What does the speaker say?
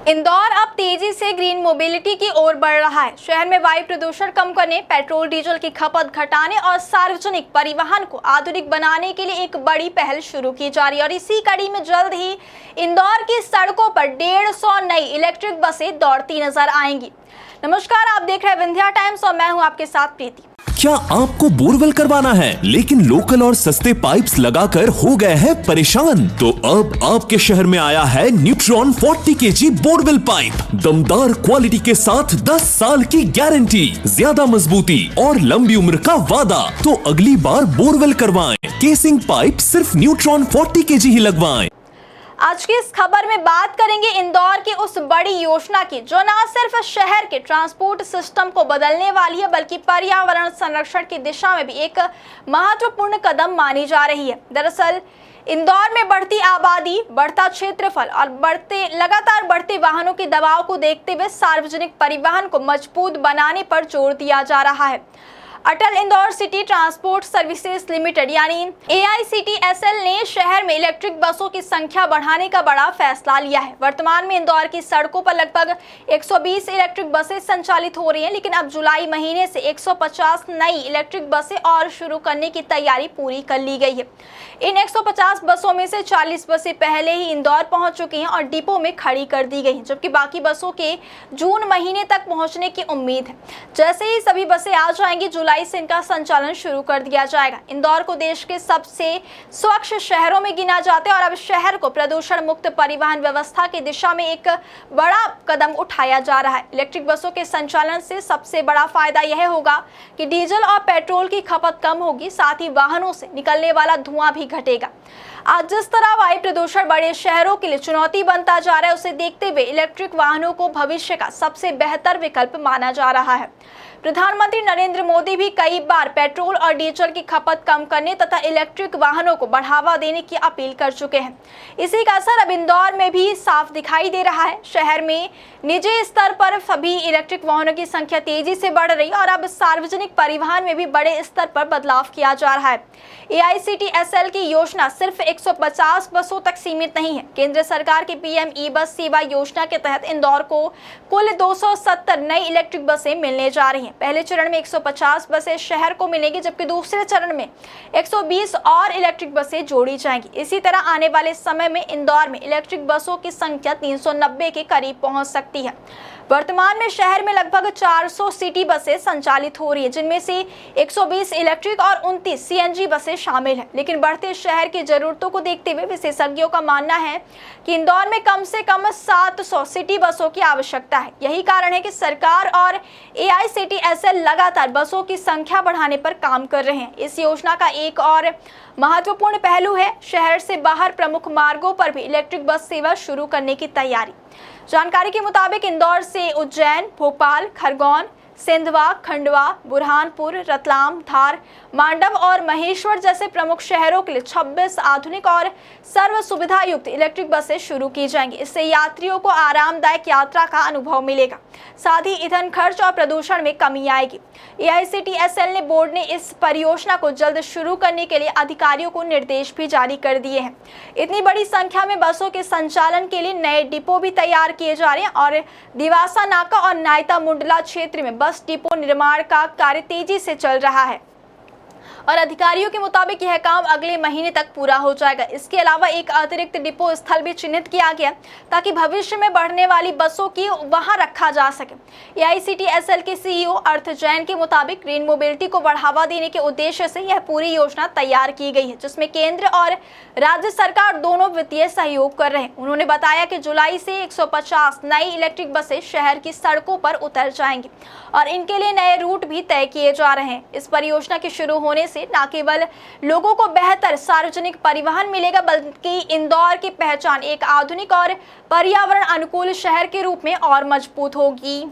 इंदौर अब तेजी से ग्रीन मोबिलिटी की ओर बढ़ रहा है। शहर में वायु प्रदूषण कम करने, पेट्रोल डीजल की खपत घटाने और सार्वजनिक परिवहन को आधुनिक बनाने के लिए एक बड़ी पहल शुरू की जा रही है और इसी कड़ी में जल्द ही इंदौर की सड़कों पर 150 नई इलेक्ट्रिक बसें दौड़ती नजर आएंगी। नमस्कार, आप देख रहे हैं विंध्या टाइम्स और मैं हूं आपके साथ प्रीति। क्या आपको बोरवेल करवाना है लेकिन लोकल और सस्ते पाइप्स लगाकर हो गए हैं परेशान? तो अब आपके शहर में आया है न्यूट्रॉन 40 kg बोरवेल पाइप। दमदार क्वालिटी के साथ 10 साल की गारंटी, ज्यादा मजबूती और लंबी उम्र का वादा। तो अगली बार बोरवेल करवाएं, केसिंग पाइप सिर्फ न्यूट्रॉन 40 kg ही लगवाएं। आज की इस खबर में बात करेंगे इंदौर की उस बड़ी योजना की जो न सिर्फ शहर के ट्रांसपोर्ट सिस्टम को बदलने वाली है बल्कि पर्यावरण संरक्षण की दिशा में भी एक महत्वपूर्ण कदम मानी जा रही है। दरअसल इंदौर में बढ़ती आबादी, बढ़ता क्षेत्रफल और लगातार बढ़ते वाहनों के दबाव को देखते हुए सार्वजनिक परिवहन को मजबूत बनाने पर जोर दिया जा रहा है। Atal Indore city transport services limited यानी AICTSL ने शहर में इलेक्ट्रिक बसों की संख्या बढ़ाने का बड़ा फैसला लिया है। वर्तमान में इंदौर की सड़कों पर लगभग 120 इलेक्ट्रिक बसें संचालित हो रही हैं, लेकिन अब जुलाई महीने से 150 नई इलेक्ट्रिक बसें और शुरू करने की तैयारी पूरी कर ली गई है। इन 150 बसों में से 40 बसें पहले ही इंदौर पहुंच चुकी हैं और डिपो में खड़ी कर दी गई, जबकि बाकी बसों के जून महीने तक पहुंचने की उम्मीद है। जैसे ही सभी बसें आ जाएंगी, जुलाई से इनका संचालन शुरू कर दिया जाएगा। इंदौर को देश के सबसे स्वच्छ शहरों में गिना जाता है और अब शहर को प्रदूषण मुक्त परिवहन व्यवस्था की दिशा में एक बड़ा कदम उठाया जा रहा है। इलेक्ट्रिक बसों के संचालन से सबसे बड़ा फायदा यह होगा कि डीजल और पेट्रोल की खपत कम होगी, साथ ही वाहनों से निकलने वाला धुआं भी घटेगा। आज जिस तरह वायु प्रदूषण बड़े शहरों के लिए चुनौती बनता जा रहा है, उसे देखते हुए इलेक्ट्रिक वाहनों को भविष्य का सबसे बेहतर विकल्प माना जा रहा है। प्रधानमंत्री नरेंद्र मोदी भी कई बार पेट्रोल और डीजल की खपत कम करने तथा इलेक्ट्रिक वाहनों को बढ़ावा देने की अपील कर चुके हैं। इसी का असर अब इंदौर में भी साफ दिखाई दे रहा है। शहर में निजी स्तर पर सभी इलेक्ट्रिक वाहनों की संख्या तेजी से बढ़ रही है और अब सार्वजनिक परिवहन में भी बड़े स्तर पर बदलाव किया जा रहा है। AICTSL की योजना सिर्फ 150 बसों तक सीमित नहीं है। केंद्र सरकार की PM ई-बस सेवा योजना के तहत इंदौर को कुल 270 नई इलेक्ट्रिक बसें मिलने जा रही हैं। पहले चरण में 150 बसें शहर को मिलेंगी, जबकि दूसरे चरण में 120 और इलेक्ट्रिक बसें जोड़ी जाएंगी। इसी तरह आने वाले समय में इंदौर में इलेक्ट्रिक बसों की संख्या 390 के करीब पहुंच सकती है। वर्तमान में शहर में लगभग 400 सिटी बसें संचालित हो रही है, जिनमें से 120 इलेक्ट्रिक और 29 CNG बसें शामिल हैं। लेकिन बढ़ते शहर की जरूरतों को देखते हुए विशेषज्ञों का मानना है कि इंदौर में कम से कम 700 सिटी बसों की आवश्यकता है। यही कारण है कि सरकार और AICTSL लगातार बसों की संख्या बढ़ाने पर काम कर रहे हैं। इस योजना का एक और महत्वपूर्ण पहलू है शहर से बाहर प्रमुख मार्गों पर भी इलेक्ट्रिक बस सेवा शुरू करने की तैयारी। जानकारी के मुताबिक इंदौर से उज्जैन, भोपाल, खरगोन, सिंधवा, खंडवा, बुरहानपुर, रतलाम, धार, मांडव और महेश्वर जैसे प्रमुख शहरों के लिए 26 आधुनिक और सर्व सुविधा युक्त इलेक्ट्रिक बसें शुरू की जाएंगी। इससे यात्रियों को आरामदायक यात्रा का अनुभव मिलेगा, साथ ही ईंधन खर्च और प्रदूषण में कमी आएगी। AICTSL ने बोर्ड ने इस परियोजना को जल्द शुरू करने के लिए अधिकारियों को निर्देश भी जारी कर दिए हैं। इतनी बड़ी संख्या में बसों के संचालन के लिए नए डिपो भी तैयार किए जा रहे हैं और दिवासा नाका और नायता मुंडला क्षेत्र में बस डिपो निर्माण का कार्य तेजी से चल रहा है और अधिकारियों के मुताबिक यह काम अगले महीने तक पूरा हो जाएगा। इसके अलावा एक अतिरिक्त डिपो स्थल भी चिन्हित किया गया ताकि भविष्य में बढ़ने वाली बसों की वहां रखा जा सके। AICTSL के CEO अर्थ जैन के मुताबिक ग्रीन मोबिलिटी को बढ़ावा देने के उद्देश्य से यह पूरी योजना तैयार की गई है, जिसमें केंद्र और राज्य सरकार दोनों वित्तीय सहयोग कर रहे हैं। उन्होंने बताया कि जुलाई से 150 नई इलेक्ट्रिक बसें शहर की सड़कों पर उतर जाएंगी और इनके लिए नए रूट भी तय किए जा रहे हैं। इस परियोजना के शुरू होने से न केवल लोगों को बेहतर सार्वजनिक परिवहन मिलेगा, बल्कि इंदौर की पहचान एक आधुनिक और पर्यावरण अनुकूल शहर के रूप में और मजबूत होगी।